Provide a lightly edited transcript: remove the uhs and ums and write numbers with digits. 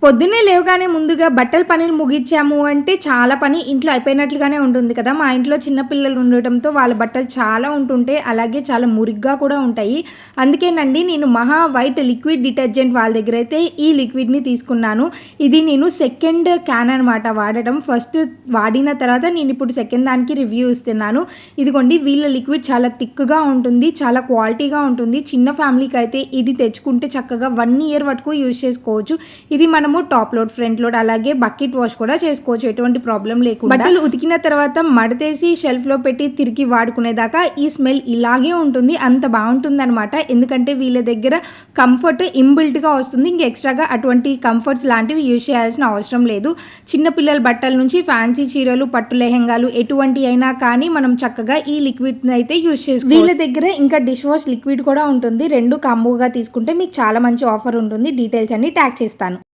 పొద్దున్నే లేవగానే ముందుగా బట్టల పనిని ముగించాము అంటే చాలా పని ఇంట్లో అయిపోయినట్లుగానే ఉంటుంది కదా. మా ఇంట్లో చిన్న పిల్లలు ఉండటంతో వాళ్ళ బట్టలు చాలా ఉంటుంటే అలాగే చాలా మురిగ్గా కూడా ఉంటాయి. అందుకేనండి నేను మహా వైట్ లిక్విడ్ డిటర్జెంట్ వాళ్ళ దగ్గర అయితే ఈ లిక్విడ్ని తీసుకున్నాను. ఇది నేను సెకండ్ క్యాన్ అనమాట వాడటం. ఫస్ట్ వాడిన తర్వాత నేను ఇప్పుడు సెకండ్ దానికి రివ్యూ ఇస్తున్నాను. ఇదిగోండి, వీళ్ళ లిక్విడ్ చాలా థిక్గా ఉంటుంది, చాలా క్వాలిటీగా ఉంటుంది. చిన్న ఫ్యామిలీకి అయితే ఇది తెచ్చుకుంటే చక్కగా 1 ఇయర్ వరకు యూజ్ చేసుకోవచ్చు. ఇది మనము టాప్ లోడ్, ఫ్రంట్ లోడ్, అలాగే బకెట్ వాష్ కూడా చేసుకోవచ్చు, ఎటువంటి ప్రాబ్లం లేకుండా. బట్టలు ఉతికిన తర్వాత మడతేసి షెల్ఫ్ లో పెట్టి తిరిగి వాడుకునేదాకా ఈ స్మెల్ ఇలాగే ఉంటుంది. అంత బాగుంటుంది అనమాట. ఎందుకంటే వీళ్ళ దగ్గర కంఫర్ట్ ఇన్బిల్ట్ గా వస్తుంది. ఇంక ఎక్స్ట్రాగా అటువంటి కంఫర్ట్స్ లాంటివి యూజ్ చేయాల్సిన అవసరం లేదు. చిన్నపిల్లల బట్టల నుంచి ఫ్యాన్సీ చీరలు, పట్టు లెహెంగాలు ఎటువంటి అయినా కానీ మనం చక్కగా ఈ లిక్విడ్ అయితే యూజ్ చేసుకోవచ్చు. వీళ్ళ దగ్గర ఇంకా డిష్ వాష్ లిక్విడ్ కూడా ఉంటుంది. రెండు కాంబోగా తీసుకుంటే మీకు చాలా మంచి ఆఫర్ ఉంటుంది. డీటెయిల్స్ అన్ని ట్యాగ్ చేస్తాను.